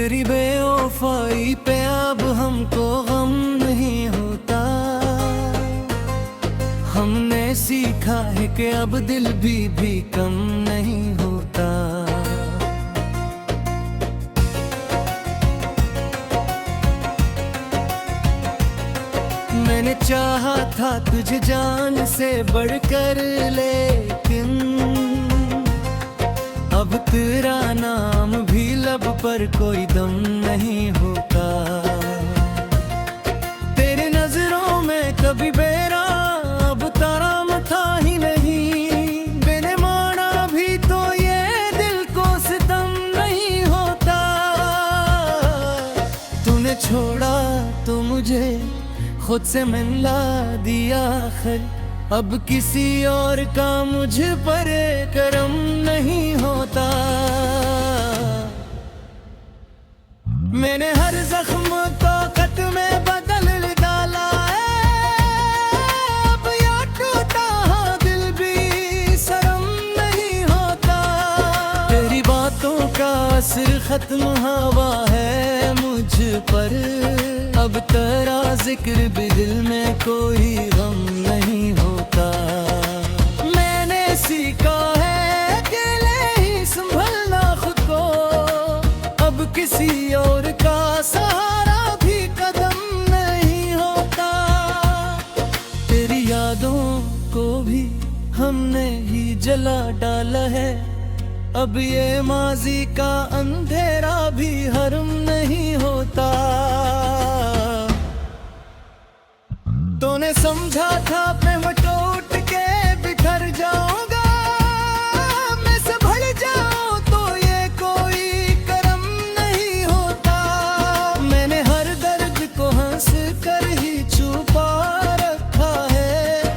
तेरी बेवफाई पे अब हमको गम नहीं होता। हमने सीखा है कि अब दिल भी कम नहीं होता। मैंने चाहा था तुझे जान से बढ़कर, लेकिन अब तेरा नाम भी लब पर कोई दम नहीं होता। तेरी नजरों में कभी बेरा अब ताराम था ही नहीं। मैंने माना भी तो ये दिल को सितम नहीं होता। तूने छोड़ा तो मुझे खुद से मिला दिया आखिर, अब किसी और का मुझ पर करम नहीं होता। मैंने हर जख्म को खत में बदल डाला है, अब या टूटा दिल भी शर्म नहीं होता। तेरी बातों का असर खत्म हुआ है मुझ पर, अब तेरा जिक्र भी दिल में कोई गम नहीं होता। मैंने सीखा है अकेले ही संभलना खुद को, अब किसी और का सहारा भी कदम नहीं होता। तेरी यादों को भी हमने ही जला डाला है, अब ये माजी का अंधेरा भी हरम नहीं होता। तूने समझा था प्रेम टूट के बिखर जाऊंगा, मैं संभल जाऊं तो ये कोई करम नहीं होता। मैंने हर दर्द को हंस कर ही छुपा रखा है,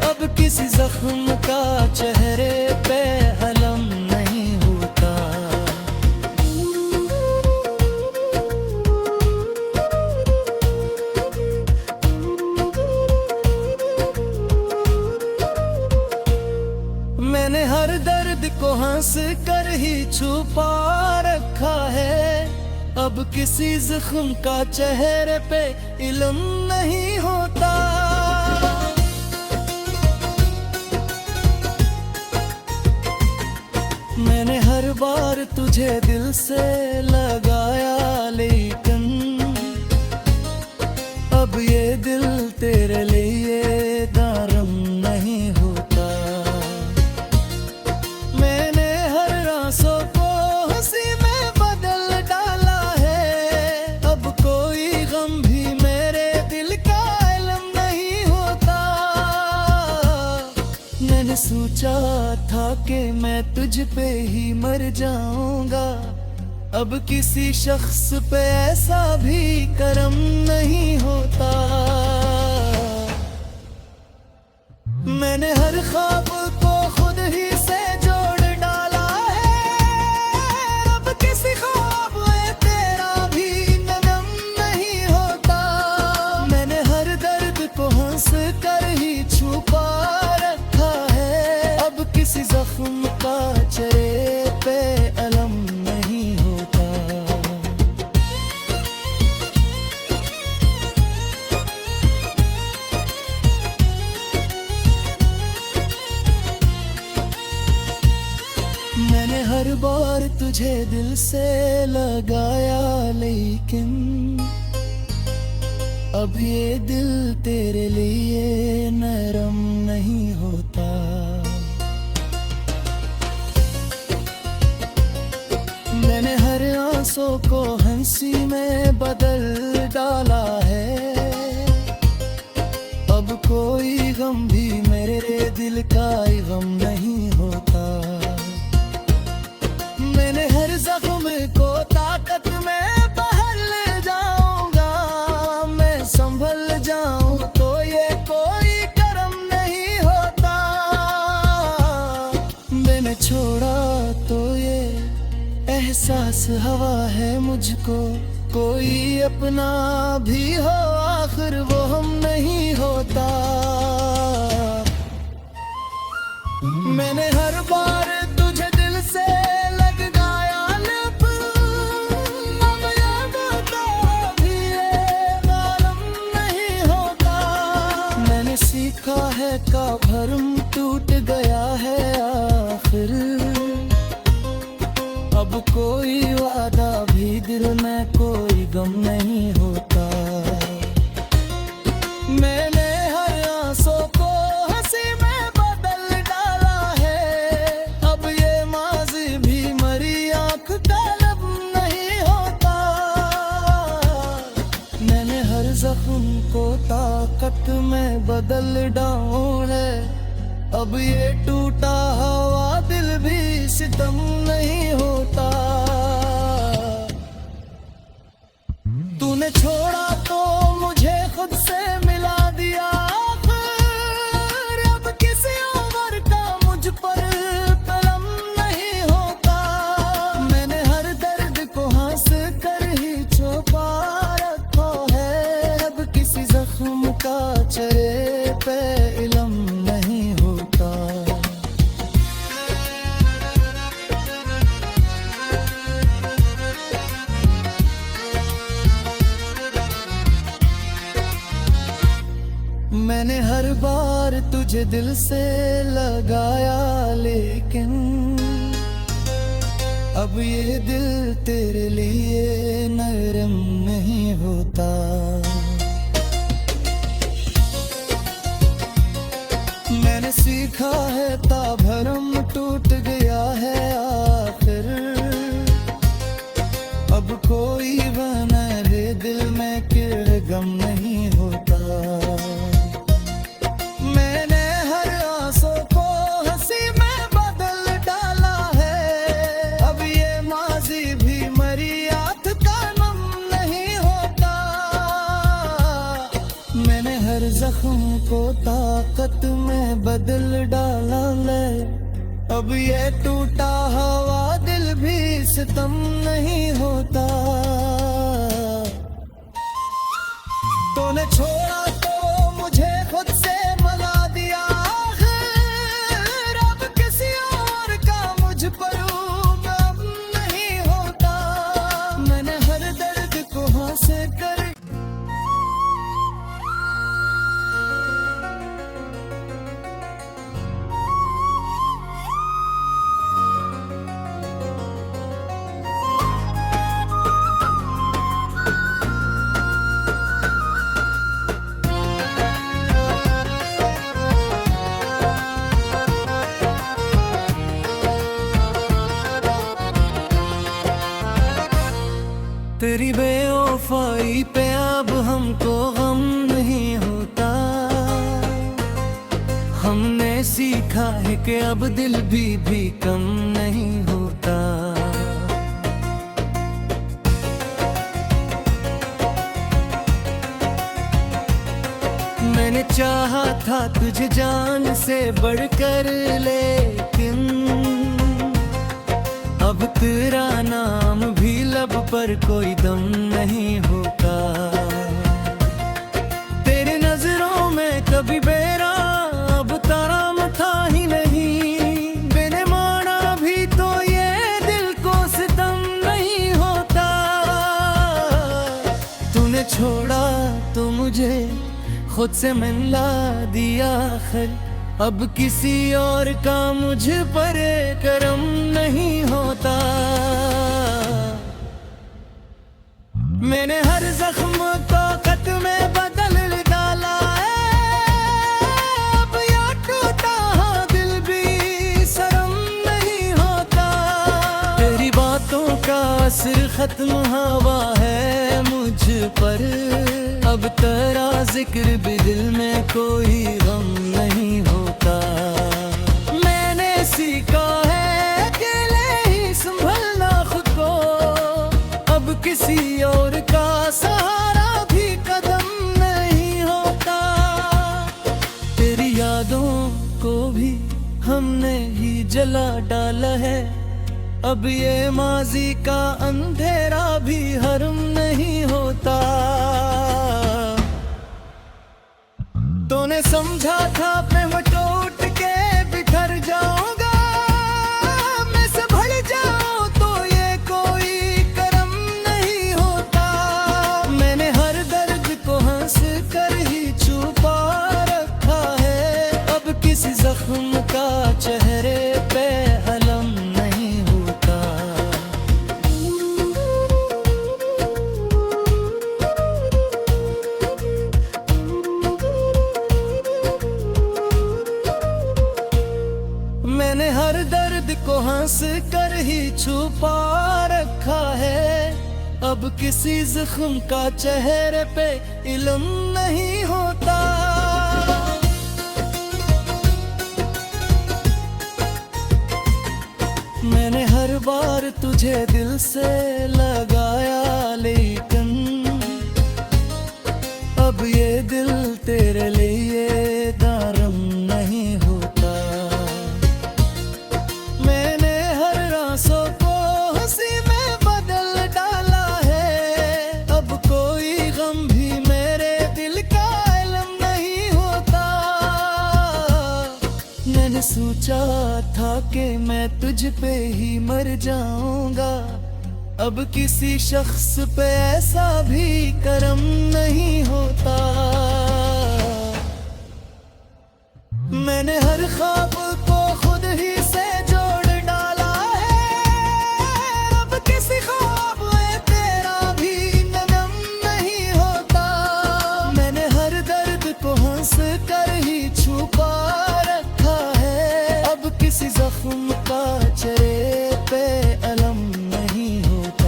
अब किसी जख्म का चेहरे पे हलम नहीं होता। मैंने हर दर्द को हंस कर ही छुपा रखा है, अब किसी जख्म का चेहरे पे इल्म नहीं होता। मैंने हर बार तुझे दिल से लगाया, लेकिन अब ये दिल तेरे लिए दारम नहीं होता। मैंने हर आंसू को हंसी में बदल डाला है, अब कोई गम भी मेरे दिल का इल्म नहीं होता। मैंने सोचा था कि मैं तुझ पे ही मर जाऊंगा, अब किसी शख्स पे ऐसा भी करम नहीं होता। मैंने हर ख्वाब को खुद ही से जोड़ डाला है, अब किसी ख्वाब में तेरा भी नरम नहीं होता। मैंने हर दर्द को हंस कर ही छुपा रखा है, अब किसी जख्म का चेहरे पे अलम नहीं होता। मैंने हर बार तुझे दिल से लगाया, लेकिन अब ये दिल तेरे लिए नरम नहीं होता। मैंने हर आंसू को हंसी में बदल डाला है, अब कोई गम भी मेरे दिल का गम नहीं होता। मैंने हर जख्म को ताकत में बदल जाऊंगा, मैं संभल जाऊं तो ये कोई करम नहीं होता। मैंने छोड़ा तो ये एहसास हवा है मुझको, कोई अपना भी हो आखिर वो हम नहीं होता। मैंने हर बार तुझे दिल से लगाया लब, अब याद गया है आखिर, अब कोई वादा भी दिल में कोई गम नहीं होता। मैंने हर आंसू को हंसी में बदल डाला है, अब ये माज़ी भी मरी आंख का लब नहीं होता। मैंने हर जख्म को ताकत में बदल डाला है, अब ये टूटा हुआ दिल भी सितम नहीं होता। तूने छोड़ा तो मुझे खुद से मिला दिया, अब किसी और का मुझ पर कलम नहीं होता। मैंने हर दर्द को हंस कर ही छुपा रखा है, अब किसी जख्म का चेहरे पे इलम नहीं होता। मैंने हर बार तुझे दिल से लगाया, लेकिन अब ये दिल तेरे लिए नरम नहीं होता। मैंने सीखा है ताभरम टूट गया है आखिर, अब कोई बने दिल में किर गम नहीं होता। मैंने हर आंसू को हंसी में बदल डाला है, अब ये माज़ी भी मरी आंख का नम नहीं होता। मैंने हर जख्म को ताकत में बदल डाला है, अब ये टूटा हुआ दिल भी सितम नहीं होता। तूने छोड़ा तो मुझे खुद से मिला दिया, अब किसी और का मुझ पर गम नहीं होता। मैंने हर दर्द को हंस कर तेरी बेवफाई पे अब हमको गम नहीं होता। हमने सीखा है कि अब दिल भी कम नहीं होता। मैंने चाहा था तुझे जान से बढ़कर, लेकिन अब तेरा नाम भी लब पर कोई दम नहीं होता। तेरे नजरों में कभी बेरा अब ताराम था ही नहीं, मैंने माना भी तो ये दिल को सितम नहीं होता। तूने छोड़ा तो मुझे खुद से मिला दिया आखिर, अब किसी और का मुझ पर करम नहीं होता। मैंने हर जख्म को खत में बदल डाला है, अब या टूटा हाँ दिल भी शर्म नहीं होता। तेरी बातों का असर खत्म हुआ है मुझ पर, अब तेरा जिक्र भी दिल में कोई गम नहीं होता। मैंने सीखा है अकेले ही संभलना खुद को, अब किसी और का सहारा भी कदम नहीं होता। तेरी यादों को भी हमने ही जला डाला है, अब ये माज़ी का अंधेरा भी हरम नहीं होता। तूने समझा था मैं टूट के बिखर जाऊंगा, मैं संभल जाऊं तो ये कोई करम नहीं होता। मैंने हर दर्द को हंस कर ही छुपा रखा है, अब किसी जख्म का को हंस कर ही छुपा रखा है। अब किसी जख्म का चेहरे पे इल्म नहीं होता। मैंने हर बार तुझे दिल से लगाया, लेकिन अब ये दिल तेरे लिए नरम नहीं होता। मैंने हर रास्तों को हंसी में बदल डाला है। अब कोई गम भी मेरे दिल का इल्म नहीं होता। मैंने सोचा था कि मैं तुझ पे ही मर जाऊंगा, अब किसी शख्स पे ऐसा भी करम नहीं होता। मैंने हर ख्वाब को खुद ही से जोड़ डाला है। अब किसी ख्वाब में तेरा भी नरम नहीं होता। मैंने हर दर्द को हंस कर ही छुपा रखा है। अब किसी जख्म का चेहरे पे अलम नहीं होता।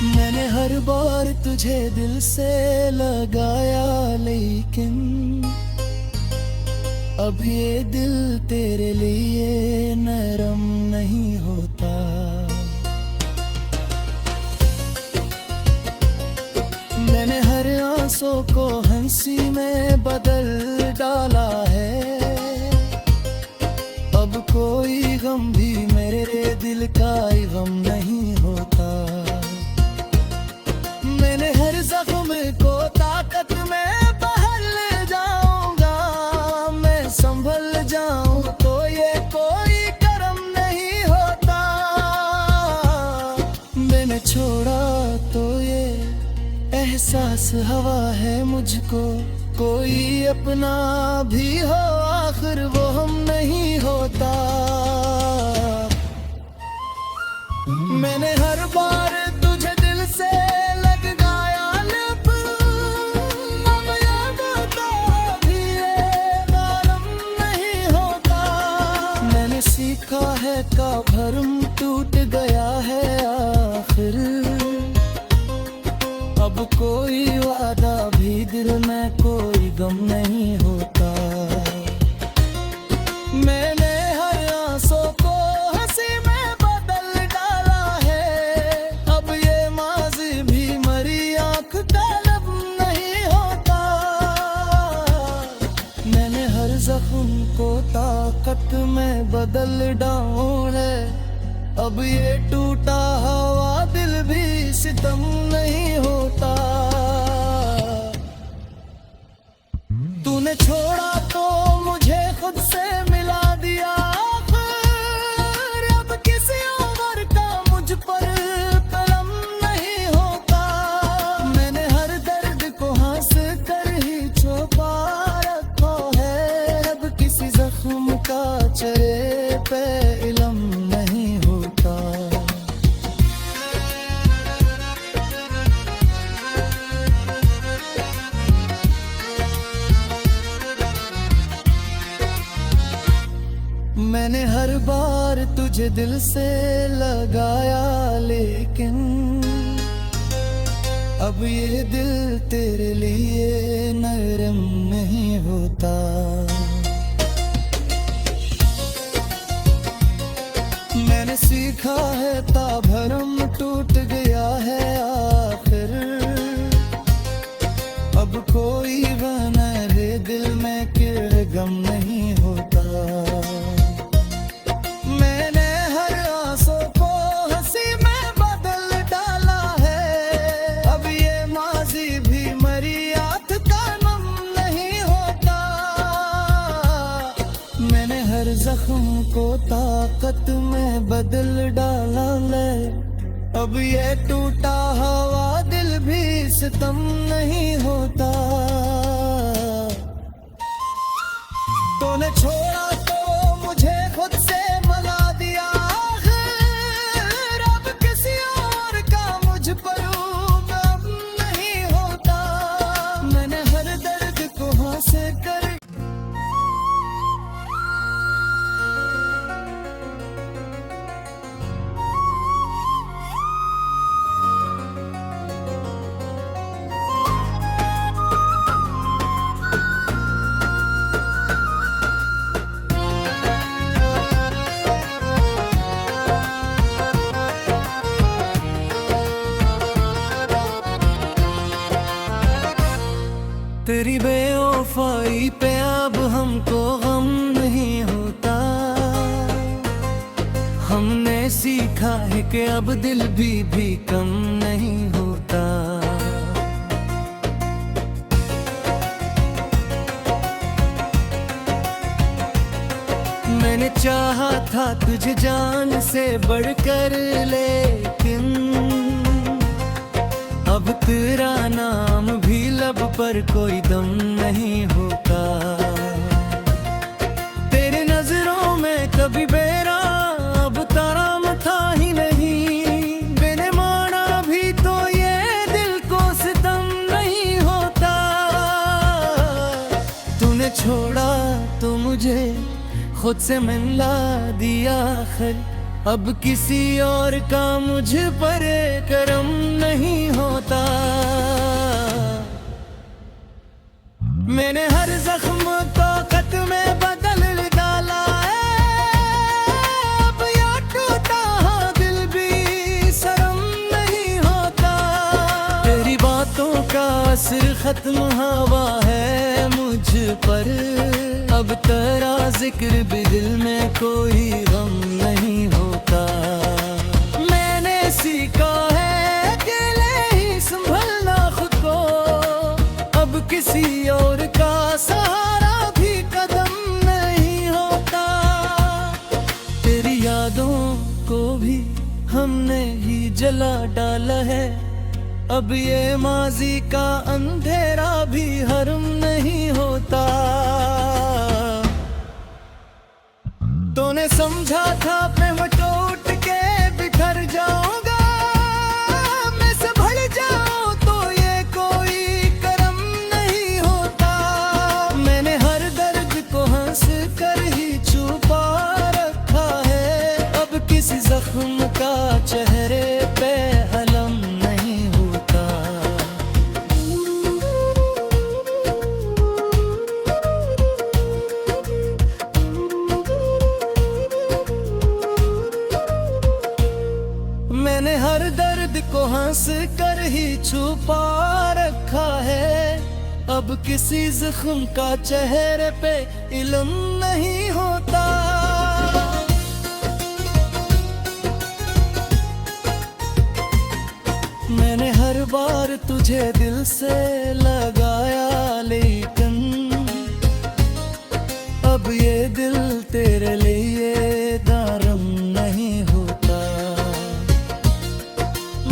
मैंने हर बार तुझे दिल से लगाया, लेकिन अब ये दिल तेरे लिए नरम नहीं होता। मैंने हर आंसू को हंसी में बदल डाला है। अब कोई गम भी मेरे दिल का गम नहीं होता। मैंने हर जख्म को ताकत में बदल जाऊंगा। मैं संभल जाऊं तो ये कोई करम नहीं होता। मैंने छोड़ा तो ये एहसास हवा है मुझको। कोई अपना भी हो आखिर वो हम नहीं होता। मैंने हर बार तुझे दिल से लगाया, लब अब याद आता भी ये नरम नहीं होता। मैंने सीखा है का भरम टूट गया है आखिर। अब कोई वादा भी दिल में कोई गम नहीं होता। मैंने हर आंसू को हंसी में बदल डाला है। अब ये माज़ी भी मरी आंख का लब नहीं होता। मैंने हर जख्म को ताकत में बदल डाला है। अब ये टूटा हुआ दिल भी सितम नहीं होता। तूने छोड़ा तो मुझे खुद से मिला दिया। अब किसी और का मुझ पर कलम नहीं होता। मैंने हर दर्द को हंस कर ही छुपा रखा है। अब किसी जख्म का चेहरे पे इल्म नहीं होता। मैंने हर बार तुझे दिल से लगाया, लेकिन अब ये दिल तेरे लिए नरम नहीं होता। मैंने सीखा है ता भरम टूट गया है आखिर। अब कोई मेरे दिल में किर गम नहीं होता। मैंने हर आंसू को हंसी में बदल डाला है। अब ये माज़ी भी मरी आंख का नम नहीं होता। मैंने हर जख्म को ताकत में बदल डाला है। अब ये टूटा हुआ दिल भी सितम नहीं होता। तूने छोड़ा तो मुझे खुद से मिला दिया। अब किसी और का मुझ सीखा है कि अब दिल भी कम नहीं होता। मैंने चाहा था तुझे जान से बढ़कर, लेकिन अब तेरा नाम भी लब पर कोई दम नहीं होता। तेरी नजरों में कभी बेरा अब ताराम था ही नहीं, मैंने माना भी तो ये दिल को सितम नहीं होता। तूने छोड़ा तो मुझे खुद से मिला दिया आखिर, अब किसी और का मुझ पर करम नहीं होता। मैंने हर जख्म को खत में बदल डाला है, अब यार टूटा हाँ दिल भी शर्म नहीं होता। तेरी बातों का असर खत्म हुआ है मुझ पर, अब तेरा जिक्र भी दिल में कोई गम नहीं होता। मैंने सीखा है अकेले ही संभलना खुद को, अब किसी और का सहारा भी कदम नहीं होता। तेरी यादों को भी हमने ही जला डाला है, अब ये माजी का अंधेरा भी हरम नहीं होता। तूने समझा था मैं टूट के बिखर जाऊंगा, मैं संभल जाऊं तो ये कोई करम नहीं होता। मैंने हर दर्द को हंस कर ही छुपा रखा है, अब किसी जख्म का चेहरे पे अलम नहीं होता। मैंने हर दर्द को हंस कर ही छुपा रखा है, अब किसी जख्म का चेहरे पे इल्म नहीं होता। मैंने हर बार तुझे दिल से लगाया, लेकिन अब ये दिल तेरे लिए दारम नहीं होता।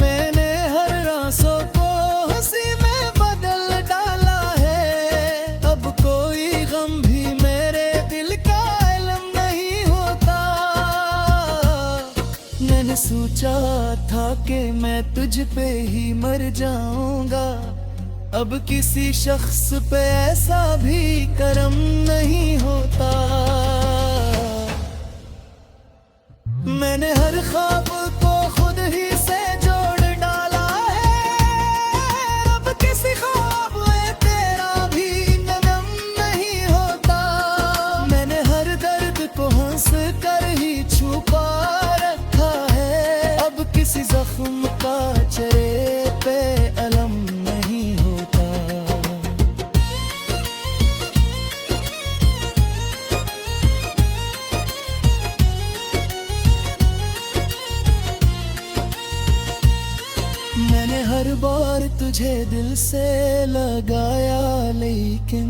मैंने हर रासों को हंसी में बदल डाला है, अब कोई गम भी मेरे दिल का इल्म नहीं होता। मैंने सोचा था कि मैं तुझ पे ही मर जाऊंगा, अब किसी शख्स पे ऐसा भी करम नहीं होता। मैंने हर ख्वाब को खुद ही से जोड़ डाला है, अब किसी ख्वाब में तेरा भी नरम नहीं होता। मैंने हर दर्द को हंस कर ही छुपा रखा है, अब किसी जख्म का चेहरे पे अलम नहीं होता। मैंने हर बार तुझे दिल से लगाया, लेकिन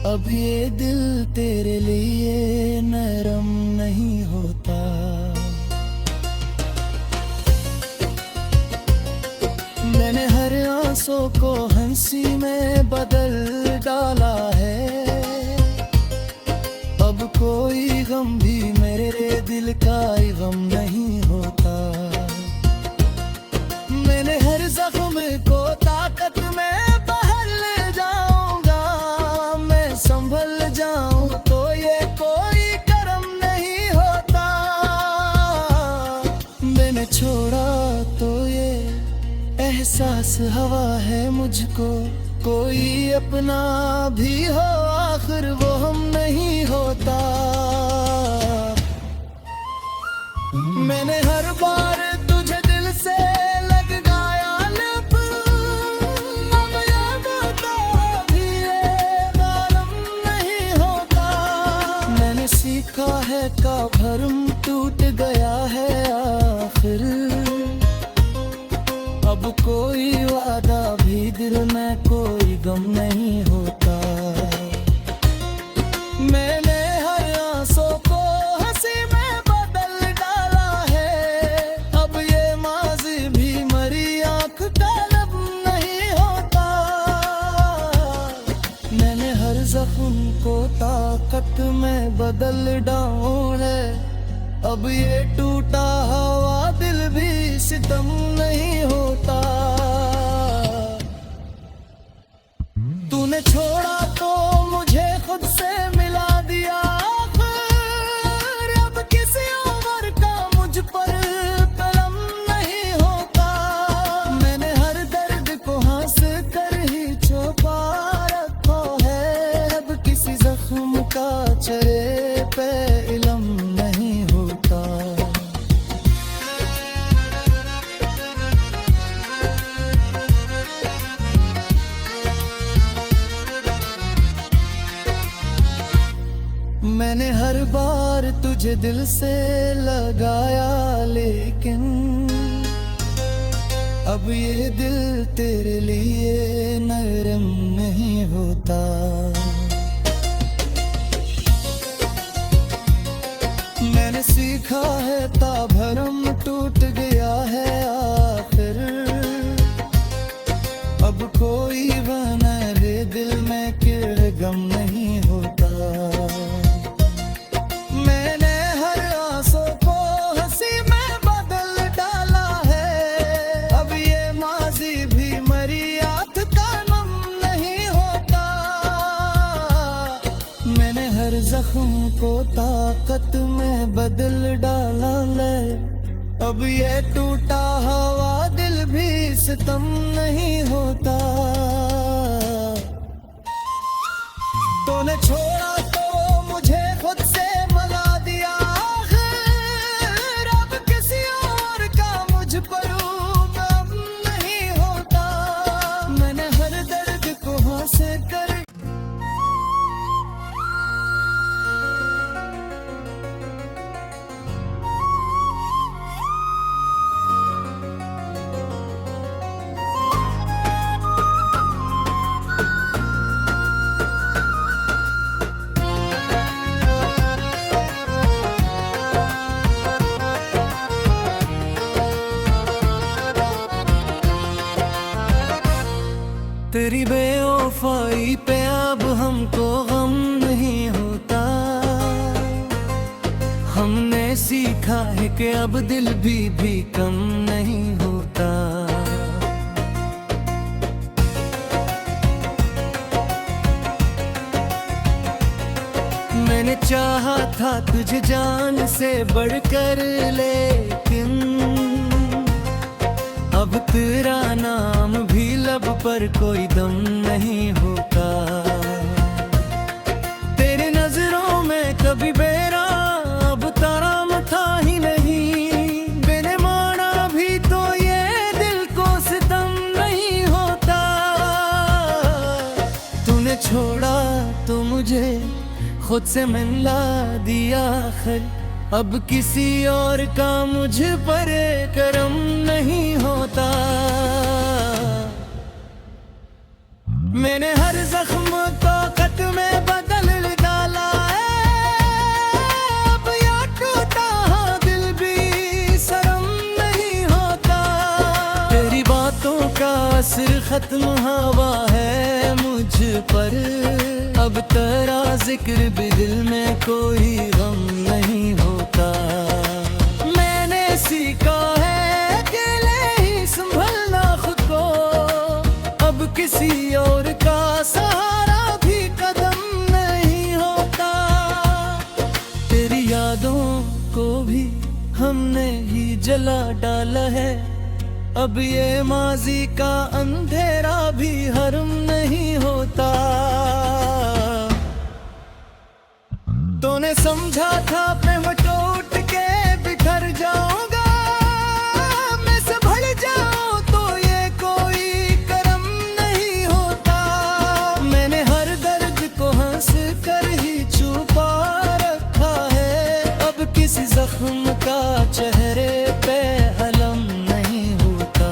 अब ये दिल तेरे लिए नरम नहीं होता। मैंने हर आंसू को हंसी में बदल डाला है, अब कोई गम भी मेरे दिल का गम नहीं होता। मैंने हर जख्म को ताकत में बहल ले जाऊंगा, मैं संभल जाऊं तो ये कोई करम नहीं होता। मैंने छोड़ा तो ये एहसास हवा है मुझको, कोई अपना भी हो आखिर वो हम नहीं होता। मैंने हर बार तुझे दिल से लगाया लब, अब याद आता भी ये मालूम नहीं होता। मैंने सीखा है का भरम टूट गया है आखिर, अब कोई वादा भी दिल में कोई गम नहीं होता। मैंने हर आंसू को हंसी में बदल डाला है, अब ये माज़ी भी मरी आँख का लब नहीं होता। मैंने हर जख्म को ताकत में बदल डाला है, अब ये टूटा हुआ दिल भी सितम नहीं होता। तूने छोड़ा तो मुझे खुद से मिला दिया आखिर, अब किसी और का मुझ पर कलम नहीं होता। मैंने हर दर्द को हंस कर ही छुपा रखा है, अब किसी जख्म का चेहरे पे इल्म नहीं होता। मैंने हर बार तुझे दिल से लगाया, लेकिन अब ये दिल तेरे लिए नरम नहीं होता। मैंने सीखा है ताभरम टूट गया है आखिर, अब कोई बने दिल में किर गम नहीं होता। मैंने हर आंसू को हंसी में बदल डाला है, अब ये माज़ी भी मरी आँख का नम नहीं होता। मैंने हर जख्म को ताकत में बदल डाला है, अब ये टूटा हुआ दिल भी सितम नहीं होता। तूने छोड़ा तो मुझे खुद से मिला दिया आखिर, अब किसी और का मुझ पर गम नहीं होता। मैंने हर दर्द को हंस कर तेरी बेवफाई पे अब हमको गम नहीं होता। हमने सीखा है कि अब दिल भी कम नहीं होता। मैंने चाहा था तुझे जान से बढ़कर, लेकिन अब तेरा नाम भी लब पर कोई दम नहीं होता। तेरी नजरों में कभी बेरा अब ताराम था ही नहीं, बिन माना भी तो ये दिल को सितम नहीं होता। तूने छोड़ा तो मुझे खुद से मिला दिया आखिर, अब किसी और का मुझ पर करम नहीं होता। मैंने हर जख्म ताकत में बदल डाला है, अब या टूटा दिल भी शर्म नहीं होता। तेरी बातों का असर खत्म हुआ है मुझ पर, अब तेरा जिक्र भी दिल में कोई गम नहीं होता। मैंने सीखा है अकेले ही संभलना खुद को, अब किसी और का सहारा भी कदम नहीं होता। तेरी यादों को भी हमने ही जला डाला है, अब ये माज़ी का अंधेरा भी हरम नहीं होता। तूने समझा था प्रेम टूट के बिखर जाऊंगा, मैं संभल जाऊं तो ये कोई करम नहीं होता। मैंने हर दर्द को हंस कर ही छुपा रखा है, अब किसी जख्म जख्म का चेहरे पे अलम नहीं होता।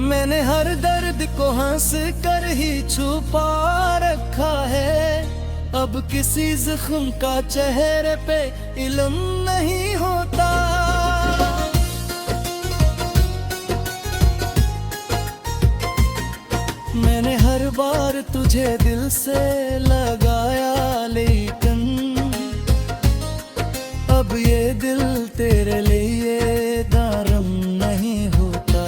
मैंने हर दर्द को हंस कर ही छुपा रखा है, अब किसी जख्म का चेहरे पे इल्म नहीं होता। मैंने हर बार तुझे दिल से लगाया, लेकिन अब ये दिल तेरे लिए दारम नहीं होता।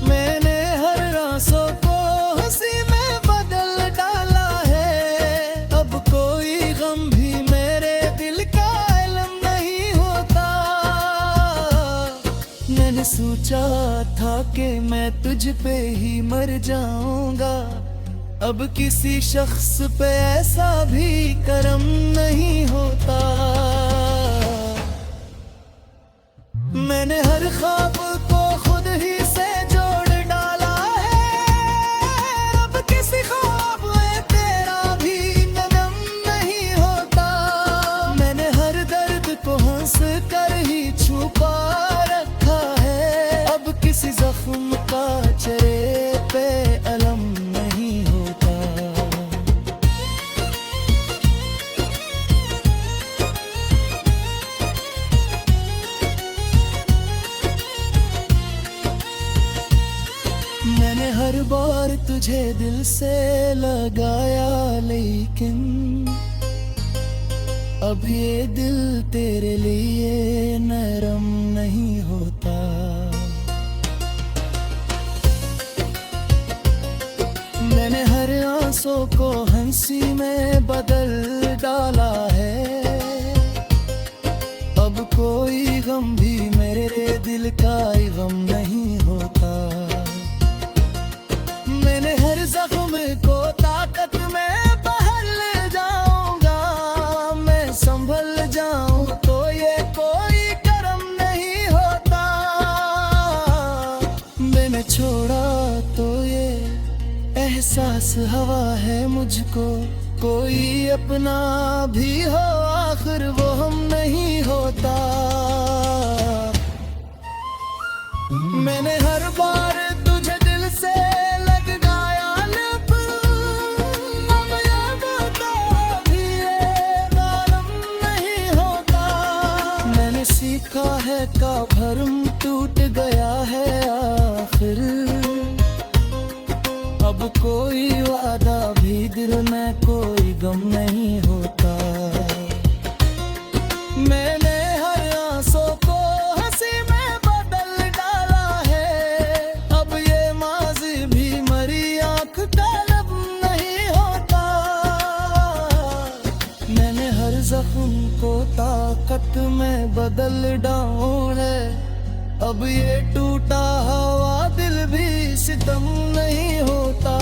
मैंने हर आंसू को हंसी में बदल डाला है, अब कोई गम भी मेरे दिल का इल्म नहीं होता। मैंने सोचा था कि मैं तुझ पे ही मर जाऊंगा, अब किसी शख्स पे ऐसा भी करम नहीं होता। मैंने हर ख्वाब को खुद ही से जोड़ डाला है, अब किसी ख्वाब में तेरा भी नरम नहीं होता। मैंने हर दर्द को हंस कर ही छुपा रखा है, अब किसी जख्म का चेहरे पे अलम नहीं होता। मैंने हर बार तुझे दिल से लगाया, लेकिन अब ये दिल तेरे लिए नरम नहीं होता। मैंने हर आंसू को हंसी में बदल डाला है, अब कोई गम भी मेरे दिल का गम नहीं होता। मैंने हर जख्म को ताकत में बदल जाऊंगा, मैं संभल जाऊं तो ये कोई करम नहीं होता। मैंने छोड़ा तो ये एहसास हवा है मुझको, कोई अपना भी हो आखिर वो हम नहीं होता। मैंने हर बार तुझे दिल से लगाया लब, अब याद आता भी ये मालूम नहीं होता। मैंने सीखा है का भरम टूट गया है आखिर, अब कोई वादा भी दिल में कोई गम नहीं होता। मैंने हर आंसू को हंसी में बदल डाला है, अब ये माज़ी भी मरी आंख का लब नहीं होता। मैंने हर जख्म को ताकत में बदल डाला है, अब ये टूटा हुआ दिल भी सितम नहीं होता।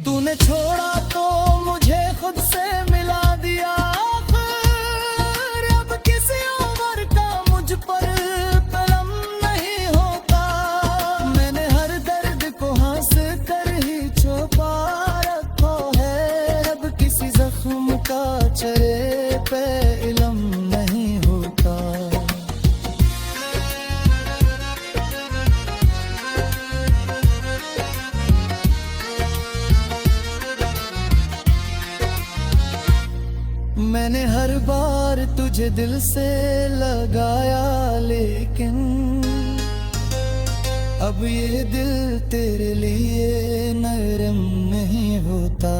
तूने छोड़ा तो मुझे खुद से मिला दिया, अब किसी उम्र का मुझ पर कलम नहीं होता। मैंने हर दर्द को हंस कर ही छुपा रखा है, अब किसी जख्म का चेहरे पे इल्म नहीं होता। मैंने हर बार तुझे दिल से लगाया, लेकिन अब ये दिल तेरे लिए नरम नहीं होता।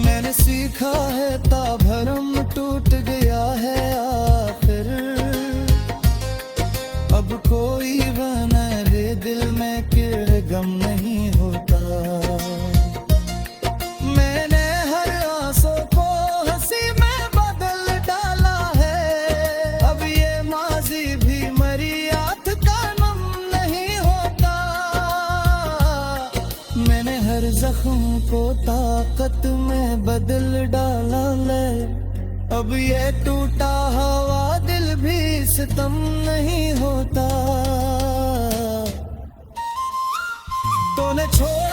मैंने सीखा है ता भरम टूट गया है आखिर, अब कोई मेरे दिल में किर गम नहीं होता। मैंने हर आंसू को हंसी में बदल डाला है, अब ये माज़ी भी मरी आंख का नम नहीं होता। मैंने हर हर जख्म को ताकत में बदल डाला ले। अब ये टूटा हुआ दिल भी सितम नहीं होता। तूने छोड़